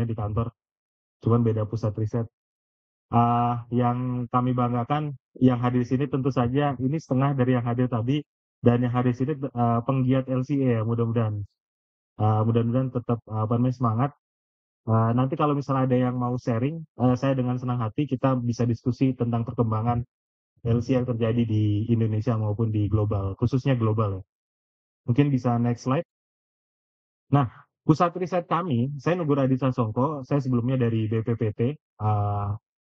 di kantor, cuman beda pusat riset. Yang kami banggakan yang hadir di sini tentu saja ini setengah dari yang hadir tadi, dan yang hadir di sini penggiat LCA ya, mudah-mudahan. Mudah-mudahan tetap apa namanya semangat. Nanti kalau misalnya ada yang mau sharing, saya dengan senang hati kita bisa diskusi tentang perkembangan LC yang terjadi di Indonesia maupun di global, khususnya global ya. Mungkin bisa next slide. Nah, pusat riset kami, saya Nugur Adi Sasongko, saya sebelumnya dari BPPT.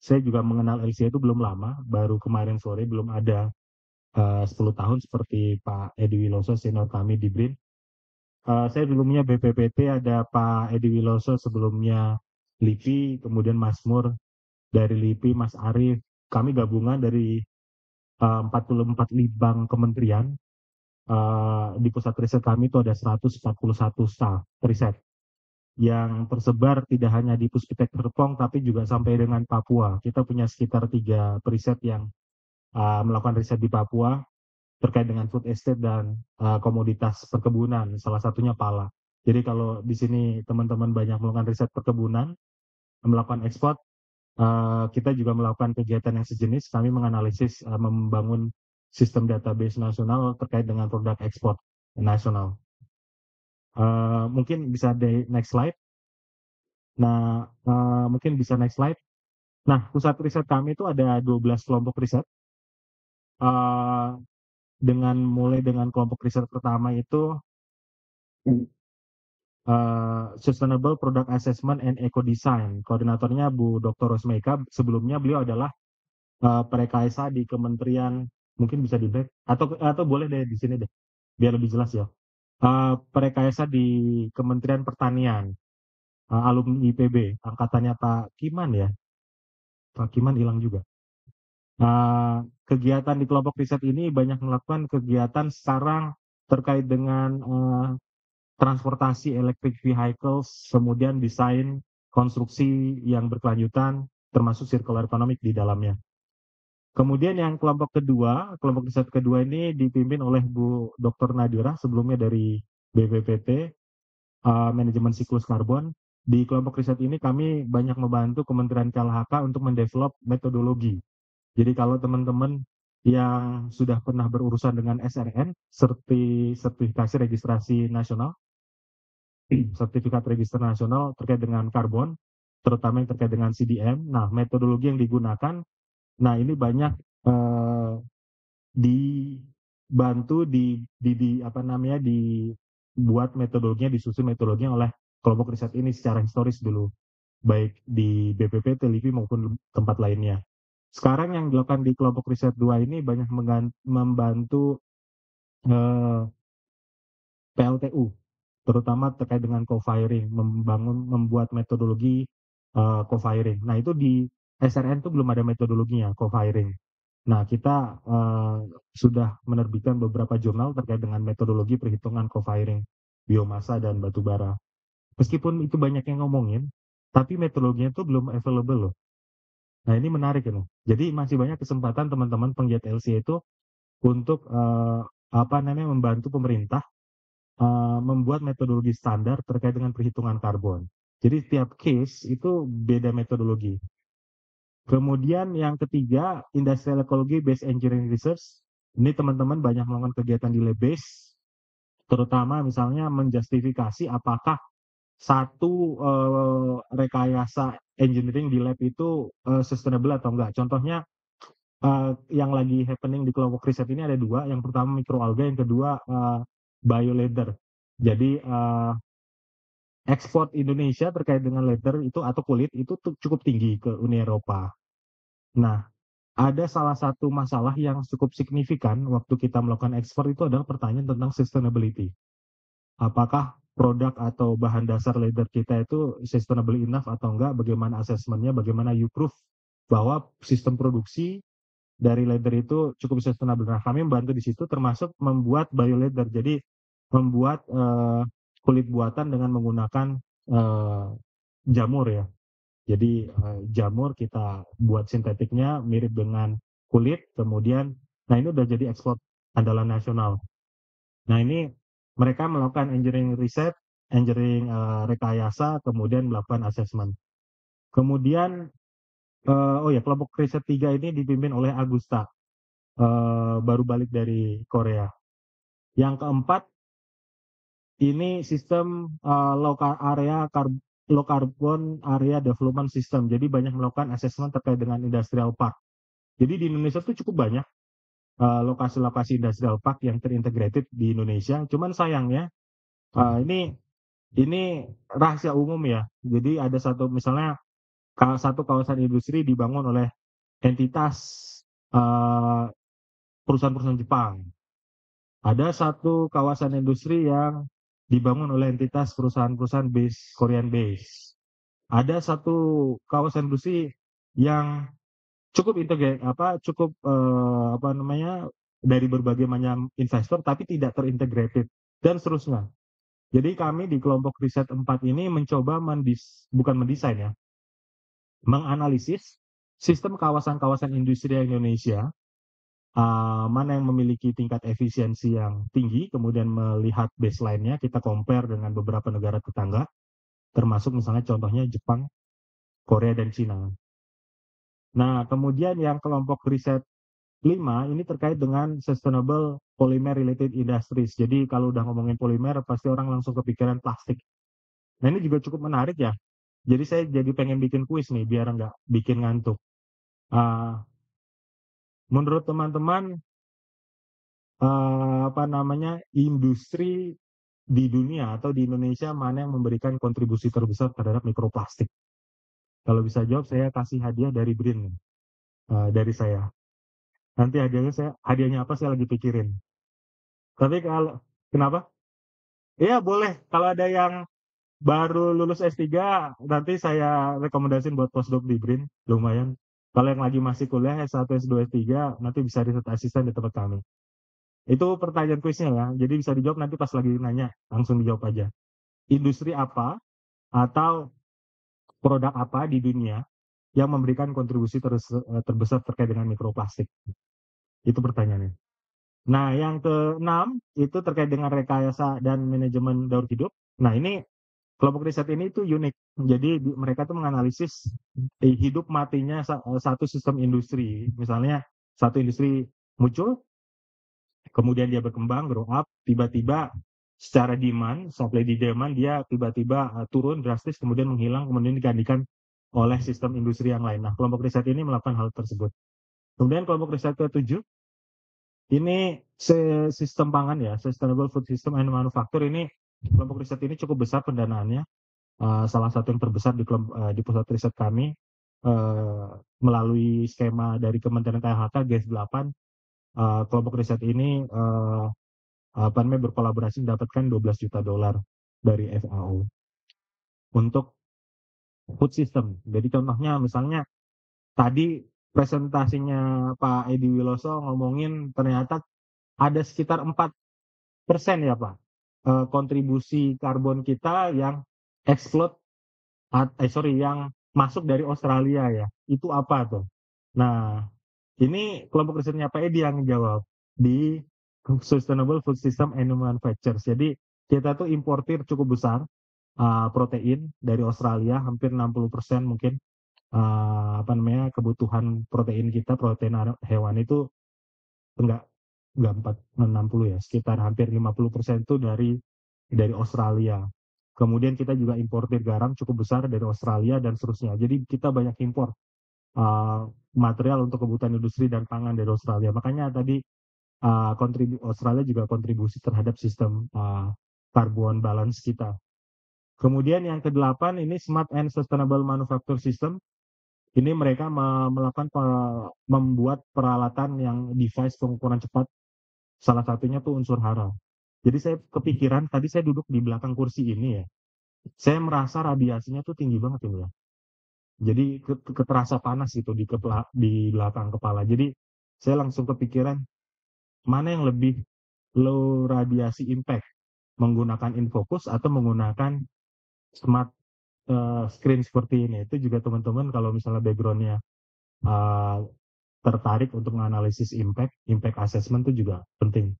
Saya juga mengenal LCA itu belum lama, baru kemarin sore, belum ada 10 tahun seperti Pak Edi Wiloso, senior kami di BRIN. Saya sebelumnya BPPT, ada Pak Edi Wiloso, sebelumnya LIPI, kemudian Mas Mur dari LIPI, Mas Arief. Kami gabungan dari 44 libang kementerian. Di pusat riset kami itu ada 141 staf riset yang tersebar tidak hanya di Puspitek Serpong, tapi juga sampai dengan Papua. Kita punya sekitar 3 periset yang melakukan riset di Papua terkait dengan food estate dan komoditas perkebunan, salah satunya pala. Jadi kalau di sini teman-teman banyak melakukan riset perkebunan, melakukan ekspor, kita juga melakukan kegiatan yang sejenis. Kami menganalisis, membangun sistem database nasional terkait dengan produk ekspor nasional. Mungkin bisa di next slide. Nah, mungkin bisa next slide. Nah, pusat riset kami itu ada 12 kelompok riset. Mulai dengan kelompok riset pertama itu Sustainable Product Assessment and Eco Design. Koordinatornya Bu Dr. Rosmeika. Sebelumnya beliau adalah Prekaisa di Kementerian, mungkin bisa di back atau boleh deh di sini deh, biar lebih jelas ya. Prekaisa di Kementerian Pertanian, alumni IPB, angkatannya Pak Kiman ya. Pak Kiman hilang juga. Kegiatan di kelompok riset ini banyak melakukan kegiatan sekarang terkait dengan transportasi electric vehicles, kemudian desain konstruksi yang berkelanjutan, termasuk circular economic di dalamnya. Kemudian yang kelompok kelompok riset kedua ini dipimpin oleh Bu Dr. Nadira, sebelumnya dari BPPT, Manajemen Siklus Karbon. Di kelompok riset ini kami banyak membantu Kementerian KLHK untuk mendevelop metodologi. Jadi kalau teman-teman yang sudah pernah berurusan dengan SRN, sertifikasi registrasi nasional, sertifikat register nasional terkait dengan karbon, terutama yang terkait dengan CDM. Nah, metodologi yang digunakan, nah ini banyak dibantu apa namanya dibuat metodologinya, disusun metodologinya oleh kelompok riset ini secara historis dulu, baik di BPPT, LIPI maupun tempat lainnya. Sekarang yang dilakukan di kelompok riset 2 ini banyak membantu PLTU, terutama terkait dengan co-firing, membuat metodologi co-firing. Nah, itu di SRN itu belum ada metodologinya co-firing. Nah, kita sudah menerbitkan beberapa jurnal terkait dengan metodologi perhitungan co-firing biomasa dan batu bara. Meskipun itu banyak yang ngomongin, tapi metodologinya itu belum available loh. Nah, ini menarik ini. Jadi masih banyak kesempatan teman-teman penggiat LCA itu untuk apa namanya membantu pemerintah membuat metodologi standar terkait dengan perhitungan karbon. Jadi tiap case itu beda metodologi. Kemudian yang ketiga, Industrial Ecology Based Engineering Research. Ini teman-teman banyak melakukan kegiatan di lab base, terutama misalnya menjustifikasi apakah satu rekayasa engineering di lab itu sustainable atau enggak. Contohnya yang lagi happening di kelompok riset ini ada 2. Yang pertama mikroalga, yang kedua bioleather. Jadi ekspor Indonesia terkait dengan leather itu atau kulit itu cukup tinggi ke Uni Eropa. Nah, ada salah satu masalah yang cukup signifikan waktu kita melakukan ekspor itu adalah pertanyaan tentang sustainability. Apakah produk atau bahan dasar leather kita itu sustainable enough atau enggak, bagaimana asesmennya, bagaimana you proof bahwa sistem produksi dari leather itu cukup sustainable. Nah, kami membantu di situ termasuk membuat bioleather. Jadi membuat kulit buatan dengan menggunakan jamur ya. Jadi jamur kita buat sintetiknya mirip dengan kulit, kemudian nah ini udah jadi ekspor andalan nasional. Nah, ini mereka melakukan engineering riset engineering rekayasa, kemudian melakukan assessment. Kemudian oh ya, kelompok riset 3 ini dipimpin oleh Agusta, baru balik dari Korea. Yang keempat, ini sistem low carbon area development system. Jadi banyak melakukan assessment terkait dengan industrial park. Jadi di Indonesia tuh cukup banyak lokasi-lokasi industrial park yang terintegrated di Indonesia. Cuman sayangnya ini rahasia umum ya. Jadi ada misalnya satu kawasan industri dibangun oleh entitas uh, perusahaan-perusahaan Jepang. Ada satu kawasan industri yang dibangun oleh entitas perusahaan-perusahaan Korean base. Ada satu kawasan industri yang cukup dari berbagai macam investor tapi tidak terintegrated dan seterusnya. Jadi kami di kelompok riset 4 ini mencoba bukan mendesain ya, menganalisis sistem kawasan-kawasan industri Indonesia, mana yang memiliki tingkat efisiensi yang tinggi, kemudian melihat baseline-nya, kita compare dengan beberapa negara tetangga, termasuk misalnya contohnya Jepang, Korea, dan Cina. Nah, kemudian yang kelompok riset 5 ini terkait dengan sustainable polymer related industries. Jadi kalau udah ngomongin polimer, pasti orang langsung kepikiran plastik. Nah, ini juga cukup menarik ya. Jadi saya jadi pengen bikin kuis nih, biar nggak bikin ngantuk. Menurut teman-teman, industri di dunia atau di Indonesia mana yang memberikan kontribusi terbesar terhadap mikroplastik? Kalau bisa jawab, saya kasih hadiah dari BRIN, dari saya. Nanti hadiahnya apa saya lagi pikirin. Tapi kalau kenapa? Iya boleh. Kalau ada yang baru lulus S3, nanti saya rekomendasiin buat postdoc di BRIN, lumayan. Kalau yang lagi masih kuliah S1, S2, S3, nanti bisa riset asisten di tempat kami. Itu pertanyaan kuisnya ya, jadi bisa dijawab nanti pas lagi nanya, langsung dijawab aja. Industri apa atau produk apa di dunia yang memberikan kontribusi terbesar terkait dengan mikroplastik? Itu pertanyaannya. Nah, yang keenam itu terkait dengan rekayasa dan manajemen daur hidup. Nah, ini kelompok riset ini itu unik. Jadi mereka tuh menganalisis hidup matinya satu sistem industri. Misalnya satu industri muncul, kemudian dia berkembang, grow up, tiba-tiba secara supply di demand, dia tiba-tiba turun drastis, kemudian menghilang, kemudian digantikan oleh sistem industri yang lain. Nah, kelompok riset ini melakukan hal tersebut. Kemudian kelompok riset ke-7, ini sistem pangan ya, Sustainable Food System and Manufacture ini, kelompok riset ini cukup besar pendanaannya, salah satu yang terbesar di pusat riset kami, melalui skema dari Kementerian KLHK GES 8, kelompok riset ini berkolaborasi mendapatkan $12 juta dari FAO untuk food system. Jadi contohnya misalnya tadi presentasinya Pak Edi Wiloso ngomongin ternyata ada sekitar 4% ya Pak, kontribusi karbon kita yang yang masuk dari Australia ya. Itu apa tuh? Nah, ini kelompok risetnya Pak Edi yang jawab di Sustainable Food System and Manufacturers. Jadi kita tuh importir cukup besar protein dari Australia, hampir 60% mungkin kebutuhan protein kita, protein hewan itu enggak 60 ya, sekitar hampir 50% itu dari Australia. Kemudian kita juga importir garam cukup besar dari Australia dan seterusnya. Jadi kita banyak impor material untuk kebutuhan industri dan pangan dari Australia. Makanya tadi Australia juga kontribusi terhadap sistem carbon balance kita. Kemudian yang ke-8 ini Smart and Sustainable Manufacture System. Ini mereka membuat peralatan yang device pengukuran cepat. Salah satunya tuh unsur hara. Jadi saya kepikiran, tadi saya duduk di belakang kursi ini ya. Saya merasa radiasinya tuh tinggi banget ini ya. Jadi keterasa panas gitu di belakang kepala. Jadi saya langsung kepikiran, mana yang lebih low radiasi impact? Menggunakan infocus atau menggunakan smart screen seperti ini. Itu juga teman-teman kalau misalnya background-nya tertarik untuk menganalisis impact assessment itu juga penting.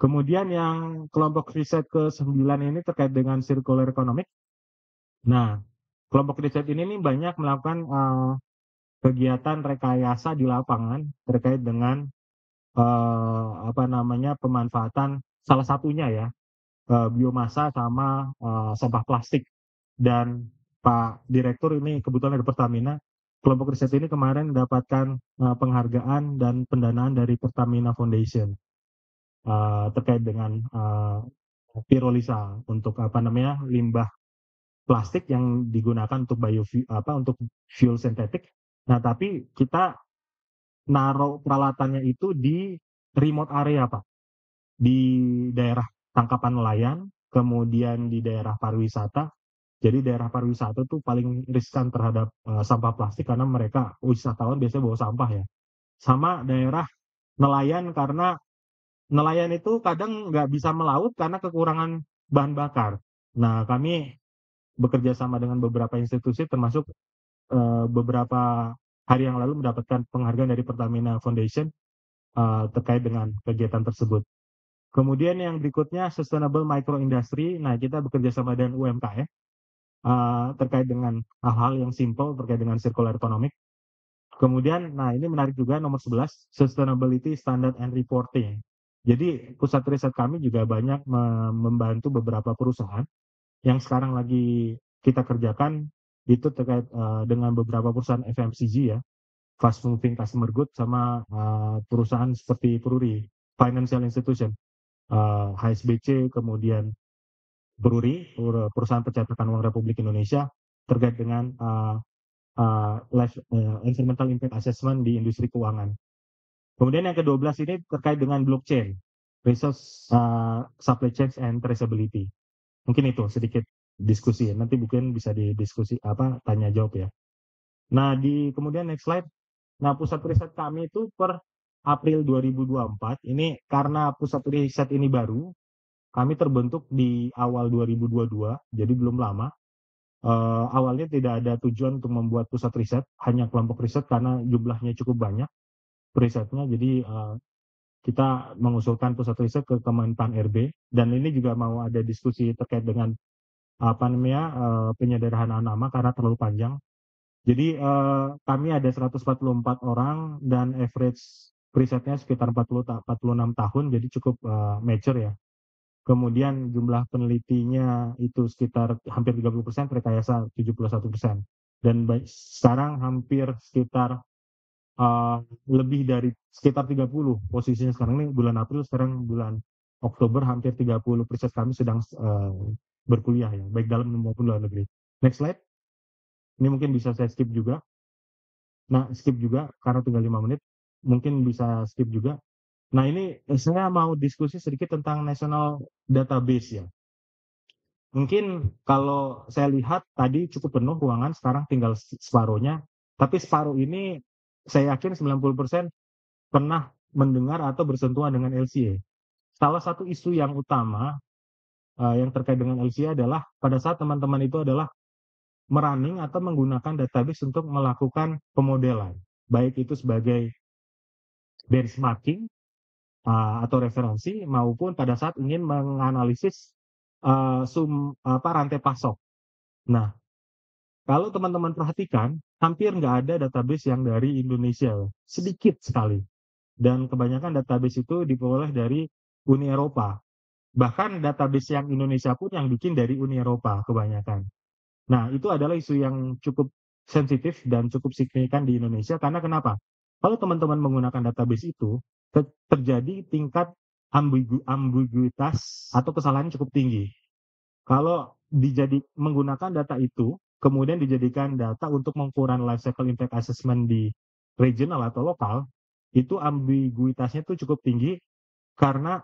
Kemudian yang kelompok riset ke-9 ini terkait dengan circular economic. Nah, kelompok riset ini nih banyak melakukan kegiatan rekayasa di lapangan terkait dengan pemanfaatan salah satunya ya biomasa sama sampah plastik. Dan Pak Direktur ini kebetulan dari Pertamina. Kelompok riset ini kemarin mendapatkan penghargaan dan pendanaan dari Pertamina Foundation terkait dengan pirolisa untuk limbah plastik yang digunakan untuk untuk fuel sintetik. Nah, tapi kita naruh peralatannya itu di remote area, Pak. Di daerah tangkapan nelayan, kemudian di daerah pariwisata. Jadi daerah pariwisata tuh paling riskan terhadap sampah plastik karena mereka wisatawan biasanya bawa sampah ya. Sama daerah nelayan karena nelayan itu kadang nggak bisa melaut karena kekurangan bahan bakar. Nah, kami bekerja sama dengan beberapa institusi termasuk beberapa hari yang lalu mendapatkan penghargaan dari Pertamina Foundation terkait dengan kegiatan tersebut. Kemudian yang berikutnya Sustainable Micro Industry. Nah, kita bekerja sama dengan UMKM terkait dengan hal-hal yang simple terkait dengan circular economic. Kemudian, nah ini menarik juga nomor 11, Sustainability Standard and Reporting. Jadi pusat riset kami juga banyak membantu beberapa perusahaan yang sekarang lagi kita kerjakan itu terkait dengan beberapa perusahaan FMCG ya, fast moving consumer goods sama perusahaan seperti Peruri, financial institution, HSBC, kemudian Peruri, perusahaan pencatatan uang Republik Indonesia terkait dengan environmental impact assessment di industri keuangan. Kemudian yang ke-12 ini terkait dengan blockchain, resource supply chain and traceability. Mungkin itu sedikit diskusi. Nanti mungkin bisa didiskusi tanya jawab ya. Nah, kemudian next slide. Nah, pusat riset kami itu per April 2024 ini karena pusat riset ini baru, kami terbentuk di awal 2022, jadi belum lama. Awalnya tidak ada tujuan untuk membuat pusat riset, hanya kelompok riset karena jumlahnya cukup banyak risetnya. Jadi kita mengusulkan pusat riset ke Kemenpan RB, dan ini juga mau ada diskusi terkait dengan penyederhanaan nama karena terlalu panjang. Jadi kami ada 144 orang dan average risetnya sekitar 46 tahun, jadi cukup mature ya. Kemudian jumlah penelitinya itu sekitar hampir 30%, rekayasa 71%. Dan sekarang hampir sekitar lebih dari sekitar 30 posisinya sekarang ini bulan April, sekarang bulan Oktober hampir 30 riset kami sedang berkuliah ya, baik dalam maupun luar negeri. Next slide. Ini mungkin bisa saya skip juga. Nah, skip juga karena tinggal 5 menit. Mungkin bisa skip juga. Nah, ini saya mau diskusi sedikit tentang national database ya. Mungkin kalau saya lihat tadi cukup penuh ruangan, sekarang tinggal separuhnya. Tapi separuh ini saya yakin 90% pernah mendengar atau bersentuhan dengan LCA. Salah satu isu yang utama yang terkait dengan LCA adalah pada saat teman-teman itu adalah merunning atau menggunakan database untuk melakukan pemodelan. Baik itu sebagai benchmarking atau referensi maupun pada saat ingin menganalisis rantai pasok. Nah, kalau teman-teman perhatikan, hampir nggak ada database yang dari Indonesia, sedikit sekali. Dan kebanyakan database itu diperoleh dari Uni Eropa. Bahkan database yang Indonesia pun yang bikin dari Uni Eropa kebanyakan. Nah, itu adalah isu yang cukup sensitif dan cukup signifikan di Indonesia. Karena kenapa? Kalau teman-teman menggunakan database itu, terjadi tingkat ambiguitas atau kesalahan cukup tinggi. Kalau menggunakan data itu, kemudian dijadikan data untuk mengukuran life cycle impact assessment di regional atau lokal, itu ambiguitasnya itu cukup tinggi karena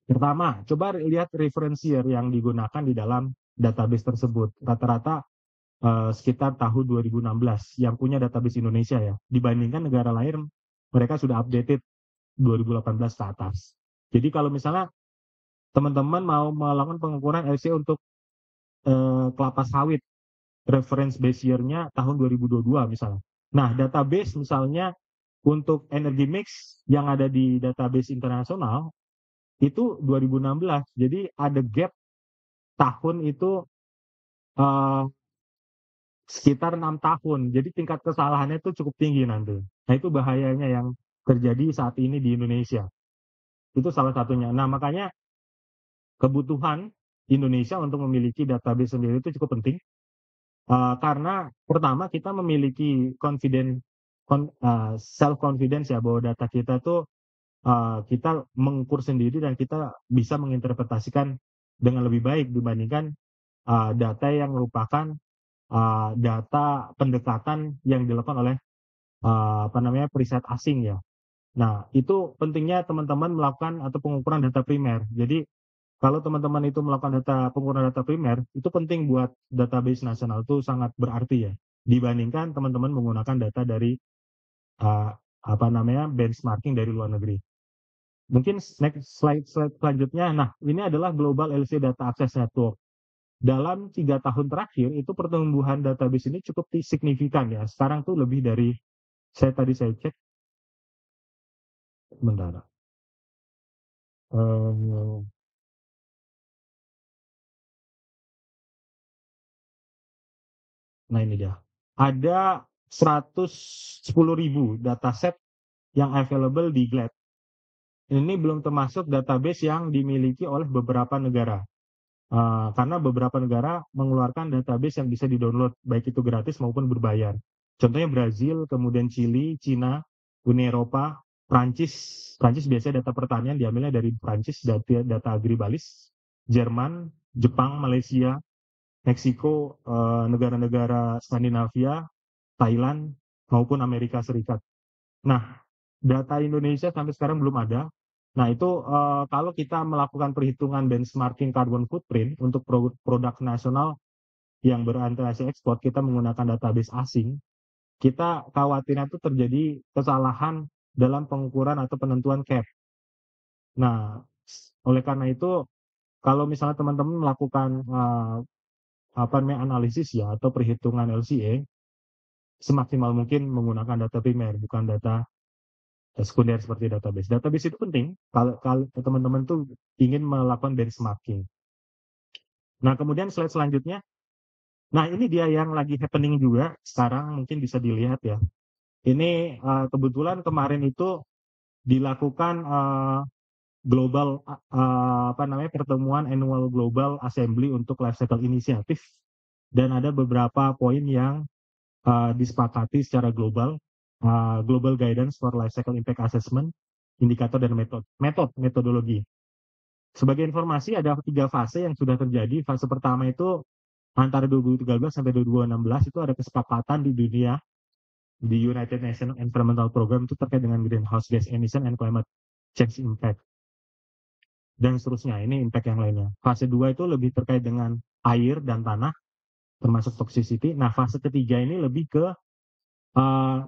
pertama, coba lihat referensier yang digunakan di dalam database tersebut. Rata-rata sekitar tahun 2016 yang punya database Indonesia ya, dibandingkan negara lain mereka sudah updated 2018 ke atas. Jadi kalau misalnya teman-teman mau melakukan pengukuran LCA untuk kelapa sawit, reference base year-nya tahun 2022 misalnya. Nah, database misalnya untuk energy mix yang ada di database internasional Itu 2016. Jadi ada gap tahun itu eh, sekitar 6 tahun. Jadi tingkat kesalahannya itu cukup tinggi nanti. Nah itu bahayanya yang terjadi saat ini di Indonesia. Itu salah satunya. Nah makanya kebutuhan Indonesia untuk memiliki database sendiri itu cukup penting. Karena pertama kita memiliki self confidence ya bahwa data kita tuh kita mengukur sendiri dan kita bisa menginterpretasikan dengan lebih baik dibandingkan data yang merupakan data pendekatan yang dilakukan oleh periset asing ya. Nah, itu pentingnya teman-teman melakukan atau pengukuran data primer. Jadi, kalau teman-teman itu melakukan pengukuran data primer, itu penting buat database nasional itu sangat berarti ya. Dibandingkan teman-teman menggunakan data dari uh, benchmarking dari luar negeri. Mungkin next slide selanjutnya. Nah, ini adalah Global LC Data Access Network. Dalam 3 tahun terakhir, itu pertumbuhan database ini cukup signifikan ya. Sekarang tuh lebih dari, saya cek, sebentar. Uh, nah ini dia. Ada 110.000 dataset yang available di GLAD. Ini belum termasuk database yang dimiliki oleh beberapa negara. Karena beberapa negara mengeluarkan database yang bisa di-download, baik itu gratis maupun berbayar. Contohnya Brazil, kemudian Chili, Cina, Uni Eropa, Prancis. Prancis biasanya data pertanian diambilnya dari Prancis, data agribalis, Jerman, Jepang, Malaysia, Meksiko, negara-negara Skandinavia, Thailand, maupun Amerika Serikat. Nah, data Indonesia sampai sekarang belum ada. Nah, itu kalau kita melakukan perhitungan benchmarking carbon footprint untuk produk nasional yang berorientasi ekspor, kita menggunakan database asing, kita khawatirnya itu terjadi kesalahan dalam pengukuran atau penentuan CAP. Nah, oleh karena itu, kalau misalnya teman-teman melakukan analisis ya atau perhitungan LCA, semaksimal mungkin menggunakan data primer, bukan data sekunder seperti database. Database itu penting kalau teman-teman tuh ingin melakukan benchmarking. Nah, kemudian slide selanjutnya. Nah, ini dia yang lagi happening juga sekarang, mungkin bisa dilihat ya. Ini kebetulan kemarin itu dilakukan global pertemuan annual global assembly untuk life cycle initiative, dan ada beberapa poin yang disepakati secara global. Global guidance for life cycle impact assessment, indikator dan metodologi. Sebagai informasi, ada 3 fase yang sudah terjadi. Fase pertama itu antara 2013 sampai 2016 itu ada kesepakatan di dunia, di United Nations Environmental Program itu terkait dengan greenhouse gas emission and climate change impact. Dan seterusnya, ini impact yang lainnya. Fase 2 itu lebih terkait dengan air dan tanah, termasuk toxicity. Nah, fase ketiga ini lebih ke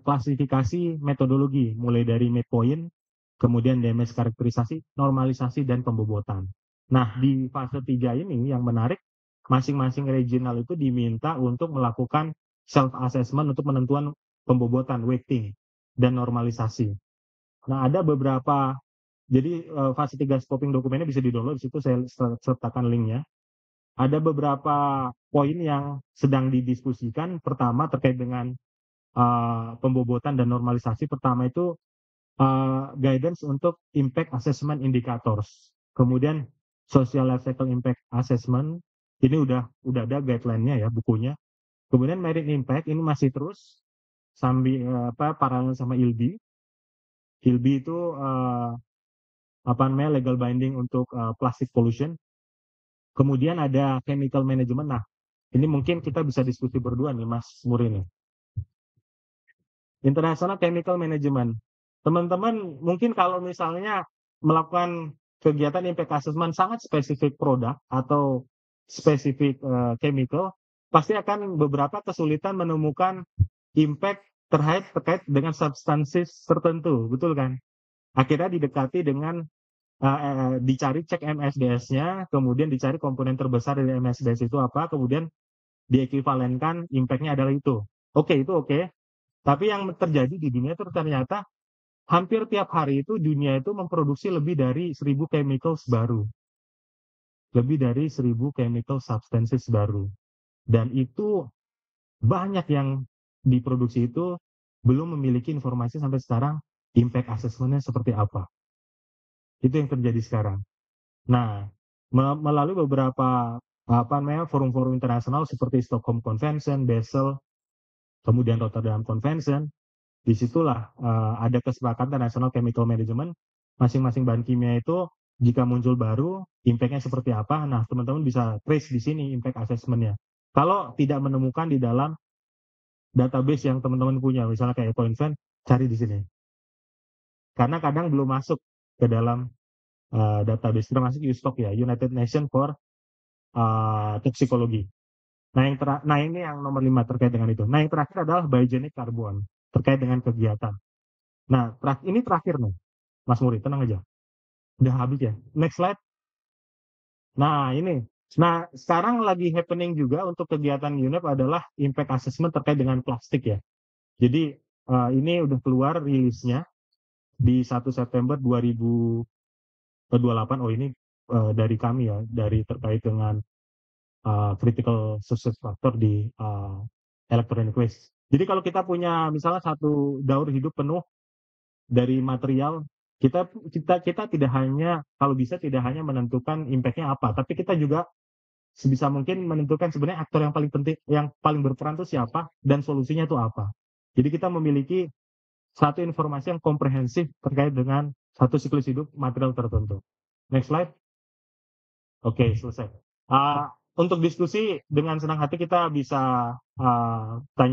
klasifikasi metodologi, mulai dari midpoint, kemudian damage karakterisasi, normalisasi, dan pembobotan. Nah, di fase 3 ini yang menarik, masing-masing regional itu diminta untuk melakukan self-assessment untuk penentuan pembobotan, weighting, dan normalisasi. Nah, ada beberapa, jadi fase 3 scoping dokumennya bisa di-download, di situ saya sertakan linknya. Ada beberapa poin yang sedang didiskusikan. Pertama, terkait dengan pembobotan dan normalisasi. Pertama itu guidance untuk impact assessment indicators. Kemudian social life cycle impact assessment, ini udah ada guideline-nya ya, bukunya. Kemudian marine impact ini masih terus sambil paralel sama ILB. ILB itu legal binding untuk plastic pollution. Kemudian ada chemical management. Nah, ini mungkin kita bisa diskusi berdua nih, Mas Muri nih. International Chemical Management. Teman-teman mungkin kalau misalnya melakukan kegiatan impact assessment sangat spesifik produk atau spesifik chemical, pasti akan beberapa kesulitan menemukan impact terkait dengan substansi tertentu, betul kan? Akhirnya didekati dengan dicari cek MSDS-nya, kemudian dicari komponen terbesar dari MSDS itu apa, kemudian diekuivalenkan impact-nya adalah itu. Oke, itu oke. Tapi yang terjadi di dunia itu ternyata hampir tiap hari itu dunia itu memproduksi lebih dari 1.000 chemicals baru. Lebih dari 1.000 chemical substances baru. Dan itu banyak yang diproduksi itu belum memiliki informasi sampai sekarang impact assessment-nya seperti apa. Itu yang terjadi sekarang. Nah, melalui beberapa forum-forum internasional seperti Stockholm Convention, Basel, kemudian Rotterdam Convention, disitulah ada kesepakatan National Chemical Management, masing-masing bahan kimia itu jika muncul baru, impact-nya seperti apa, nah teman-teman bisa trace di sini impact assessment-nya. Kalau tidak menemukan di dalam database yang teman-teman punya, misalnya kayak CoinVen, cari di sini. Karena kadang belum masuk ke dalam database, termasuk USTOC ya, United Nations for Toxicology. Nah ini yang nomor 5 terkait dengan itu. Nah yang terakhir adalah biogenic carbon, terkait dengan kegiatan. Nah ini terakhir nih, Mas Muri, tenang aja. Udah habis ya. Next slide. Nah ini. Nah sekarang lagi happening juga untuk kegiatan UNEP adalah impact assessment terkait dengan plastik ya. Jadi ini udah keluar rilisnya di 1 September 2028. Oh ini dari kami ya, dari terkait dengan critical success factor di electronic waste. Jadi kalau kita punya misalnya satu daur hidup penuh dari material, kita tidak hanya, kalau bisa tidak hanya menentukan impact-nya apa, tapi kita juga sebisa mungkin menentukan sebenarnya aktor yang paling penting, yang paling berperan itu siapa dan solusinya itu apa. Jadi kita memiliki satu informasi yang komprehensif terkait dengan satu siklus hidup material tertentu. Next slide. Oke, selesai. Untuk diskusi dengan senang hati kita bisa tanya